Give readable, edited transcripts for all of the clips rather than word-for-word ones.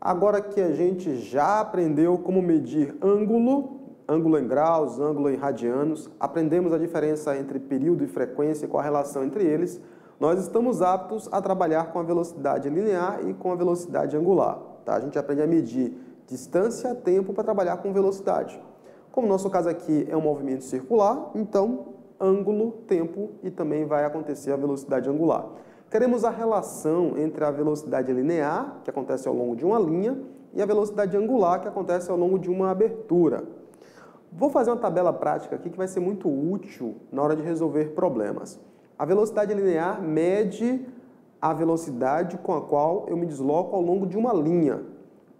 Agora que a gente já aprendeu como medir ângulo, ângulo em graus, ângulo em radianos, aprendemos a diferença entre período e frequência e qual a relação entre eles, nós estamos aptos a trabalhar com a velocidade linear e com a velocidade angular. Tá? A gente aprende a medir distância, tempo para trabalhar com velocidade. Como no nosso caso aqui é um movimento circular, então ângulo, tempo e também vai acontecer a velocidade angular. Queremos a relação entre a velocidade linear, que acontece ao longo de uma linha, e a velocidade angular, que acontece ao longo de uma abertura. Vou fazer uma tabela prática aqui que vai ser muito útil na hora de resolver problemas. A velocidade linear mede a velocidade com a qual eu me desloco ao longo de uma linha.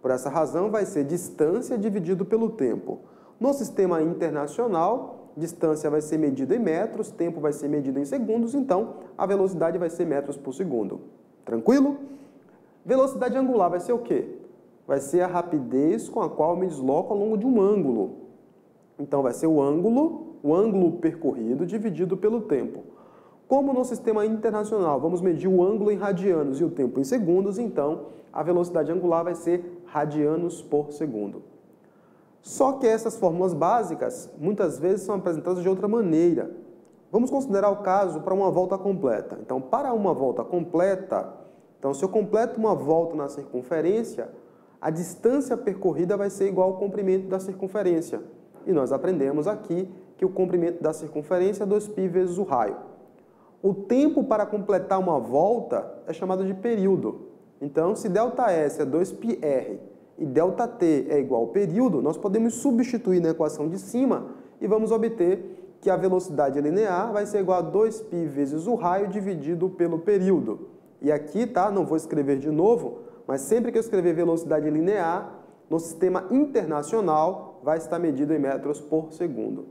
Por essa razão, vai ser distância dividido pelo tempo. No sistema internacional, distância vai ser medida em metros, tempo vai ser medido em segundos, então a velocidade vai ser metros por segundo. Tranquilo? Velocidade angular vai ser o quê? Vai ser a rapidez com a qual eu me desloco ao longo de um ângulo. Então vai ser o ângulo percorrido dividido pelo tempo. Como no sistema internacional vamos medir o ângulo em radianos e o tempo em segundos, então a velocidade angular vai ser radianos por segundo. Só que essas fórmulas básicas muitas vezes são apresentadas de outra maneira. Vamos considerar o caso para uma volta completa. Então, para uma volta completa, se eu completo uma volta na circunferência, a distância percorrida vai ser igual ao comprimento da circunferência. E nós aprendemos aqui que o comprimento da circunferência é 2π vezes o raio. O tempo para completar uma volta é chamado de período. Então, se ΔS é 2πr e ΔT é igual ao período, nós podemos substituir na equação de cima e vamos obter que a velocidade linear vai ser igual a 2π vezes o raio dividido pelo período. E aqui, tá? Não vou escrever de novo, mas sempre que eu escrever velocidade linear, no sistema internacional vai estar medido em metros por segundo.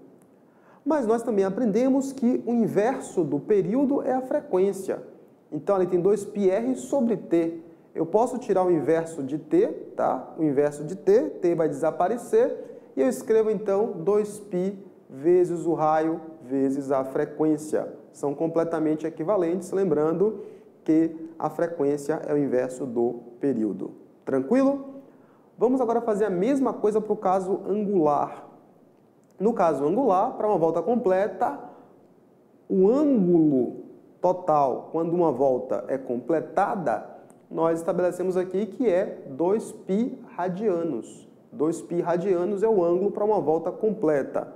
Mas nós também aprendemos que o inverso do período é a frequência. Então, ali tem 2πr sobre t. Eu posso tirar o inverso de t, tá? O inverso de t, t vai desaparecer, e eu escrevo, então, 2π vezes o raio vezes a frequência. São completamente equivalentes, lembrando que a frequência é o inverso do período. Tranquilo? Vamos agora fazer a mesma coisa para o caso angular. No caso angular, para uma volta completa, o ângulo total, quando uma volta é completada, nós estabelecemos aqui que é 2π radianos. 2π radianos é o ângulo para uma volta completa.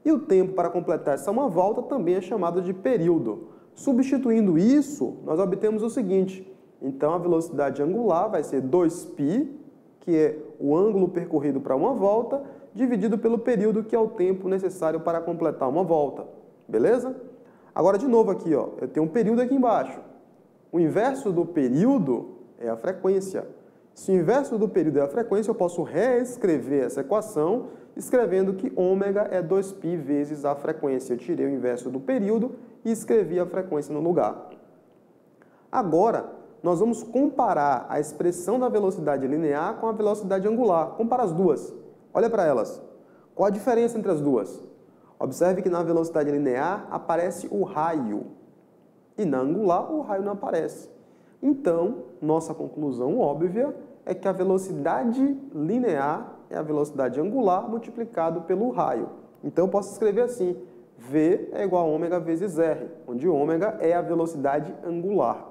E o tempo para completar essa uma volta também é chamado de período. Substituindo isso, nós obtemos o seguinte. Então, a velocidade angular vai ser 2π, que é o ângulo percorrido para uma volta, dividido pelo período, que é o tempo necessário para completar uma volta. Beleza? Agora, de novo aqui, ó, eu tenho um período aqui embaixo. O inverso do período é a frequência. Se o inverso do período é a frequência, eu posso reescrever essa equação, escrevendo que ômega é 2π vezes a frequência. Eu tirei o inverso do período e escrevi a frequência no lugar. Agora, nós vamos comparar a expressão da velocidade linear com a velocidade angular. Compara as duas. Olha para elas. Qual a diferença entre as duas? Observe que na velocidade linear aparece o raio e na angular o raio não aparece. Então, nossa conclusão óbvia é que a velocidade linear é a velocidade angular multiplicado pelo raio. Então, eu posso escrever assim, V é igual a ômega vezes R, onde ômega é a velocidade angular.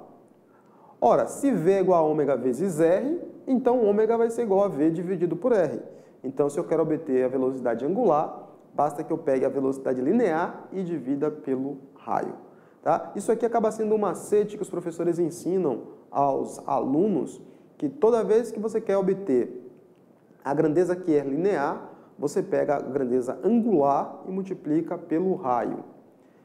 Ora, se V é igual a ômega vezes R, então ômega vai ser igual a V dividido por R. Então, se eu quero obter a velocidade angular, basta que eu pegue a velocidade linear e divida pelo raio. Tá? Isso aqui acaba sendo um macete que os professores ensinam aos alunos, que toda vez que você quer obter a grandeza que é linear, você pega a grandeza angular e multiplica pelo raio.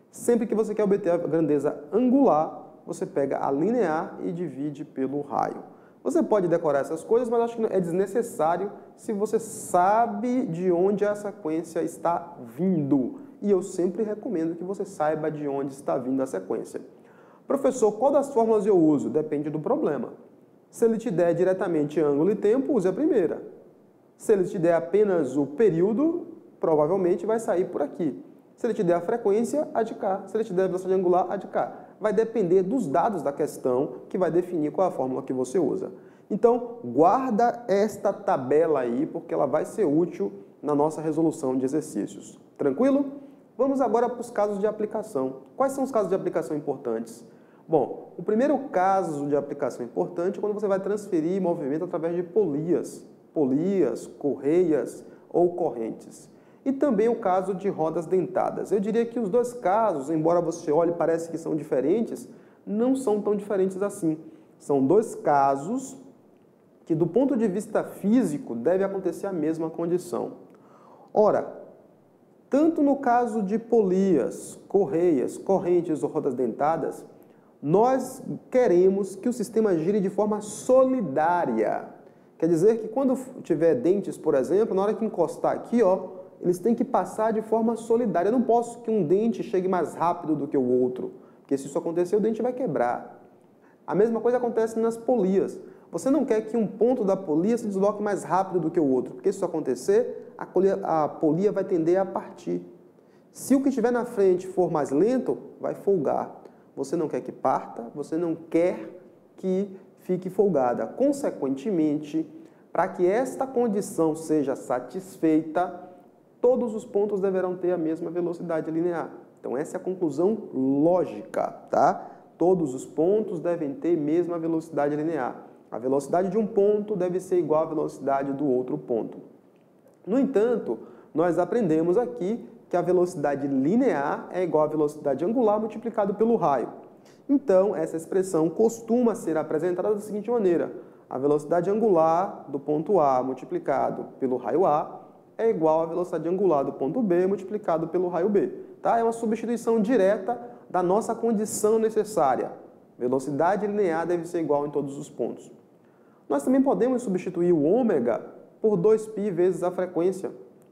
Sempre que você quer obter a grandeza angular, você pega a linear e divide pelo raio. Você pode decorar essas coisas, mas acho que é desnecessário se você sabe de onde a sequência está vindo. E eu sempre recomendo que você saiba de onde está vindo a sequência. Professor, qual das fórmulas eu uso? Depende do problema. Se ele te der diretamente ângulo e tempo, use a primeira. Se ele te der apenas o período, provavelmente vai sair por aqui. Se ele te der a frequência, a de cá. Se ele te der a velocidade angular, a de cá. Vai depender dos dados da questão que vai definir qual é a fórmula que você usa. Então, guarda esta tabela aí, porque ela vai ser útil na nossa resolução de exercícios. Tranquilo? Vamos agora para os casos de aplicação. Quais são os casos de aplicação importantes? Bom, o primeiro caso de aplicação importante é quando você vai transferir movimento através de polias, correias ou correntes. E também o caso de rodas dentadas. Eu diria que os dois casos, embora você olhe e parece que são diferentes, não são tão diferentes assim. São dois casos que, do ponto de vista físico, deve acontecer a mesma condição. Ora, tanto no caso de polias, correias, correntes ou rodas dentadas, nós queremos que o sistema gire de forma solidária. Quer dizer que quando tiver dentes, por exemplo, na hora que encostar aqui, ó, eles têm que passar de forma solidária. Eu não posso que um dente chegue mais rápido do que o outro, porque se isso acontecer, o dente vai quebrar. A mesma coisa acontece nas polias. Você não quer que um ponto da polia se desloque mais rápido do que o outro, porque se isso acontecer, a polia vai tender a partir. Se o que estiver na frente for mais lento, vai folgar. Você não quer que parta, você não quer que fique folgada. Consequentemente, para que esta condição seja satisfeita, todos os pontos deverão ter a mesma velocidade linear. Então, essa é a conclusão lógica, tá? Todos os pontos devem ter a mesma velocidade linear. A velocidade de um ponto deve ser igual à velocidade do outro ponto. No entanto, nós aprendemos aqui que a velocidade linear é igual à velocidade angular multiplicado pelo raio. Então, essa expressão costuma ser apresentada da seguinte maneira: a velocidade angular do ponto A multiplicado pelo raio A é igual à velocidade angular do ponto B multiplicado pelo raio B. Tá? É uma substituição direta da nossa condição necessária. Velocidade linear deve ser igual em todos os pontos. Nós também podemos substituir o ômega por 2π vezes a frequência,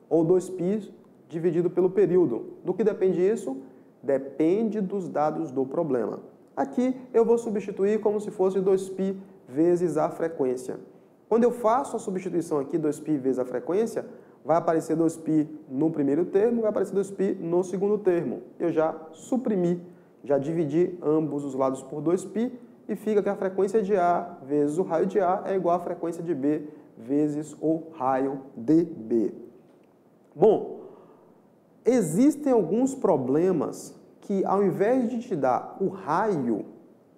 ou 2π dividido pelo período. Do que depende isso? Depende dos dados do problema. Aqui eu vou substituir como se fosse 2π vezes a frequência. Quando eu faço a substituição aqui, 2π vezes a frequência, vai aparecer 2π no primeiro termo, vai aparecer 2π no segundo termo. Eu já suprimi, já dividi ambos os lados por 2π e fica que a frequência de A vezes o raio de A é igual à frequência de B vezes o raio de B. Bom, existem alguns problemas que, ao invés de te dar o raio,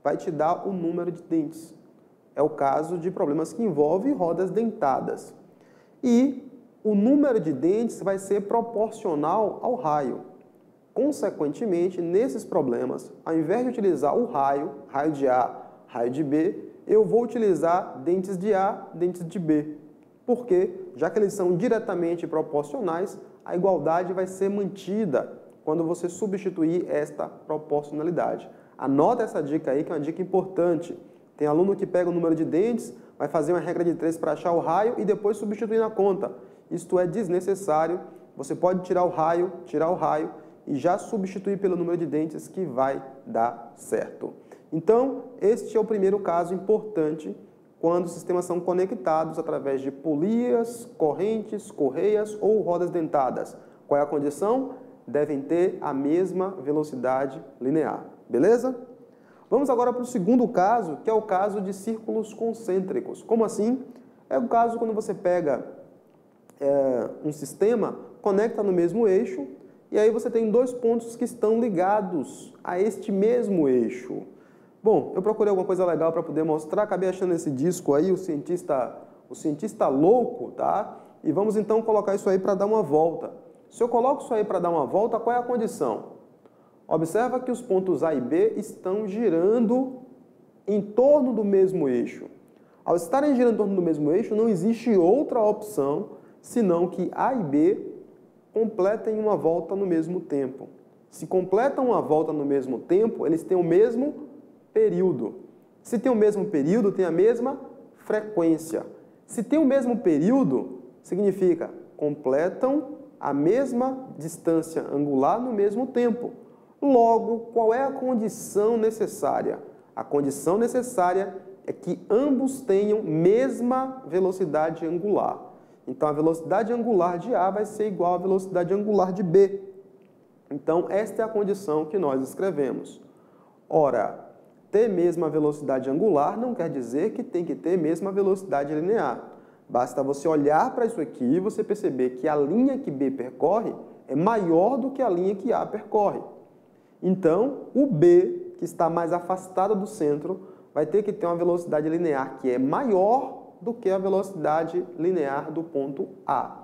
vai te dar o número de dentes. É o caso de problemas que envolvem rodas dentadas. E o número de dentes vai ser proporcional ao raio. Consequentemente, nesses problemas, ao invés de utilizar o raio de A, raio de B, eu vou utilizar dentes de A, dentes de B. Porque, já que eles são diretamente proporcionais, a igualdade vai ser mantida quando você substituir esta proporcionalidade. Anota essa dica aí, que é uma dica importante. Tem aluno que pega o número de dentes, vai fazer uma regra de 3 para achar o raio e depois substituir na conta. Isto é desnecessário. Você pode tirar o raio e já substituir pelo número de dentes que vai dar certo. Então, este é o primeiro caso importante quando os sistemas são conectados através de polias, correntes, correias ou rodas dentadas. Qual é a condição? Devem ter a mesma velocidade linear. Beleza? Vamos agora para o segundo caso, que é o caso de círculos concêntricos. Como assim? É o caso quando você pega um sistema, conecta no mesmo eixo, e aí você tem dois pontos que estão ligados a este mesmo eixo. Bom, eu procurei alguma coisa legal para poder mostrar, acabei achando esse disco aí, o cientista louco, tá? E vamos então colocar isso aí para dar uma volta. Se eu coloco isso aí para dar uma volta, qual é a condição? Observa que os pontos A e B estão girando em torno do mesmo eixo. Ao estarem girando em torno do mesmo eixo, não existe outra opção senão que A e B completem uma volta no mesmo tempo. Se completam uma volta no mesmo tempo, eles têm o mesmo período. Se tem o mesmo período, tem a mesma frequência. Se tem o mesmo período, significa completam a mesma distância angular no mesmo tempo. Logo, qual é a condição necessária? A condição necessária é que ambos tenham mesma velocidade angular. Então, a velocidade angular de A vai ser igual à velocidade angular de B. Então, esta é a condição que nós escrevemos. Ora, ter mesma velocidade angular não quer dizer que tem que ter mesma velocidade linear. Basta você olhar para isso aqui e você perceber que a linha que B percorre é maior do que a linha que A percorre. Então, o B, que está mais afastado do centro, vai ter que ter uma velocidade linear que é maior do que a velocidade linear do ponto A.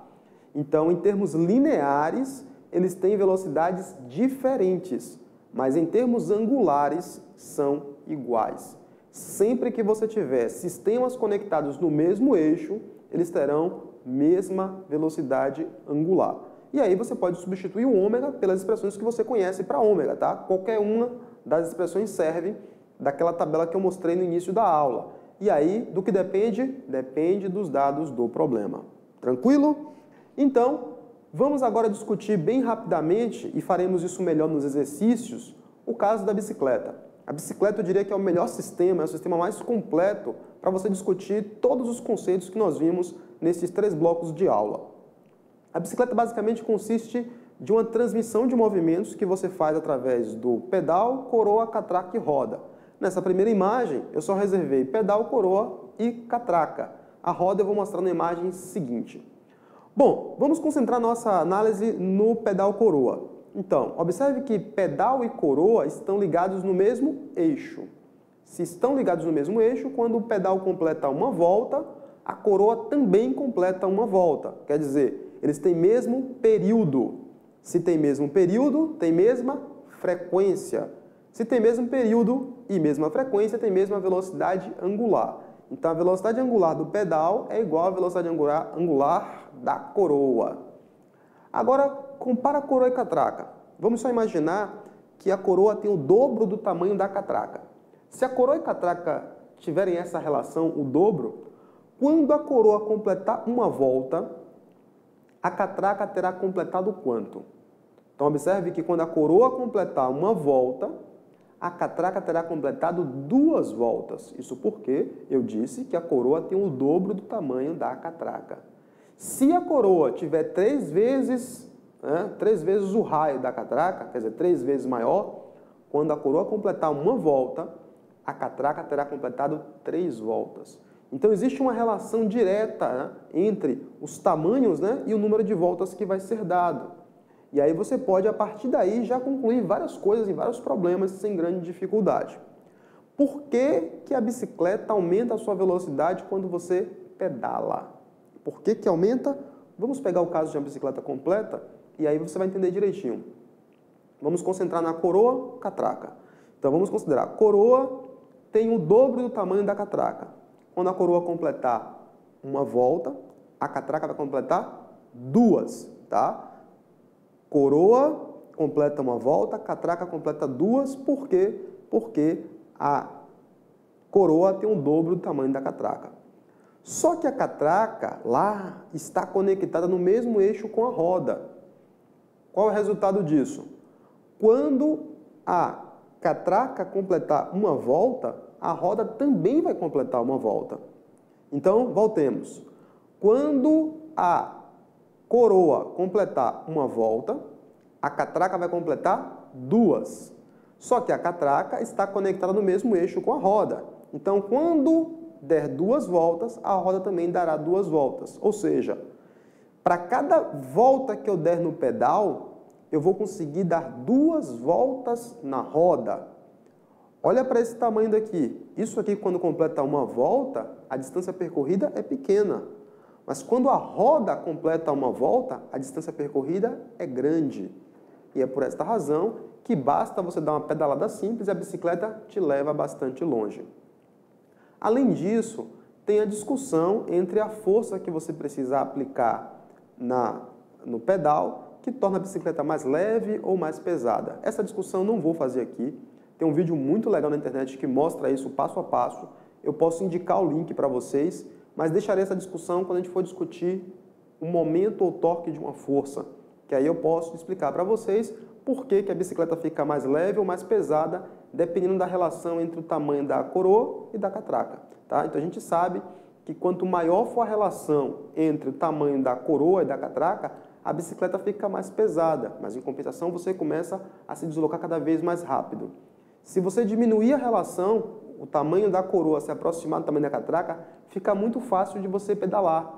Então, em termos lineares, eles têm velocidades diferentes, mas em termos angulares são iguais. Sempre que você tiver sistemas conectados no mesmo eixo, eles terão mesma velocidade angular. E aí você pode substituir o ômega pelas expressões que você conhece para ômega, tá? Qualquer uma das expressões serve daquela tabela que eu mostrei no início da aula. E aí, do que depende? Depende dos dados do problema. Tranquilo? Então, vamos agora discutir bem rapidamente, e faremos isso melhor nos exercícios, o caso da bicicleta. A bicicleta eu diria que é o melhor sistema, é o sistema mais completo para você discutir todos os conceitos que nós vimos nesses 3 blocos de aula. A bicicleta basicamente consiste de uma transmissão de movimentos que você faz através do pedal, coroa, catraca e roda. Nessa primeira imagem, eu só reservei pedal, coroa e catraca. A roda eu vou mostrar na imagem seguinte. Bom, vamos concentrar nossa análise no pedal coroa. Então, observe que pedal e coroa estão ligados no mesmo eixo. Se estão ligados no mesmo eixo, quando o pedal completa uma volta, a coroa também completa uma volta. Quer dizer, eles têm mesmo período. Se tem mesmo período, tem mesma frequência. Se tem mesmo período e mesma frequência, tem mesma velocidade angular. Então, a velocidade angular do pedal é igual à velocidade angular da coroa. Agora, compara a coroa e catraca. Vamos só imaginar que a coroa tem o dobro do tamanho da catraca. Se a coroa e catraca tiverem essa relação, o dobro, quando a coroa completar uma volta, a catraca terá completado quanto? Então, observe que quando a coroa completar uma volta, a catraca terá completado 2 voltas. Isso porque eu disse que a coroa tem o dobro do tamanho da catraca. Se a coroa tiver 3 vezes o raio da catraca, quer dizer, 3 vezes maior, quando a coroa completar uma volta, a catraca terá completado 3 voltas. Então, existe uma relação direta entre os tamanhos e o número de voltas que vai ser dado. E aí você pode, a partir daí, já concluir várias coisas e vários problemas sem grande dificuldade. Por que a bicicleta aumenta a sua velocidade quando você pedala? Por que aumenta? Vamos pegar o caso de uma bicicleta completa e aí você vai entender direitinho. Vamos concentrar na coroa, catraca. Então, vamos considerar, a coroa tem o dobro do tamanho da catraca. Quando a coroa completar uma volta, a catraca vai completar 2, tá? Coroa completa uma volta, catraca completa 2, por quê? Porque a coroa tem o dobro do tamanho da catraca. Só que a catraca lá está conectada no mesmo eixo com a roda. Qual é o resultado disso? Quando a catraca completar uma volta, a roda também vai completar uma volta. Então, voltemos. Quando a coroa completar uma volta, a catraca vai completar 2. Só que a catraca está conectada no mesmo eixo com a roda. Então, quando der 2 voltas, a roda também dará 2 voltas. Ou seja, para cada volta que eu der no pedal, eu vou conseguir dar 2 voltas na roda. Olha para esse tamanho daqui. Isso aqui, quando completa uma volta, a distância percorrida é pequena. Mas quando a roda completa uma volta, a distância percorrida é grande. E é por esta razão que basta você dar uma pedalada simples e a bicicleta te leva bastante longe. Além disso, tem a discussão entre a força que você precisa aplicar no pedal, que torna a bicicleta mais leve ou mais pesada. Essa discussão não vou fazer aqui. Tem um vídeo muito legal na internet que mostra isso passo a passo. Eu posso indicar o link para vocês, mas deixarei essa discussão quando a gente for discutir o momento ou torque de uma força, que aí eu posso explicar para vocês por que a bicicleta fica mais leve ou mais pesada, dependendo da relação entre o tamanho da coroa e da catraca. Tá? Então a gente sabe que quanto maior for a relação entre o tamanho da coroa e da catraca, a bicicleta fica mais pesada, mas em compensação você começa a se deslocar cada vez mais rápido. Se você diminuir a relação, o tamanho da coroa se aproximar do tamanho da catraca, fica muito fácil de você pedalar.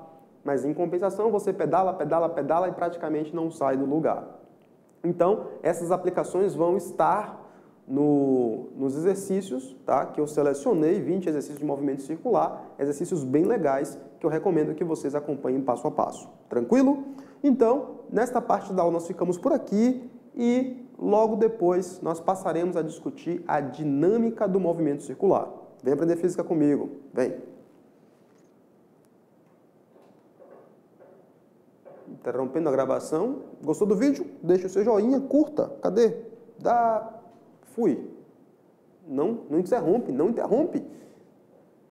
Mas, em compensação, você pedala, pedala, pedala e praticamente não sai do lugar. Então, essas aplicações vão estar nos exercícios, tá? Que eu selecionei, 20 exercícios de movimento circular, exercícios bem legais que eu recomendo que vocês acompanhem passo a passo. Tranquilo? Então, nesta parte da aula nós ficamos por aqui e logo depois nós passaremos a discutir a dinâmica do movimento circular. Vem aprender física comigo, vem! Interrompendo a gravação. Gostou do vídeo? Deixa o seu joinha, curta. Cadê? Fui. Não interrompe, não interrompe.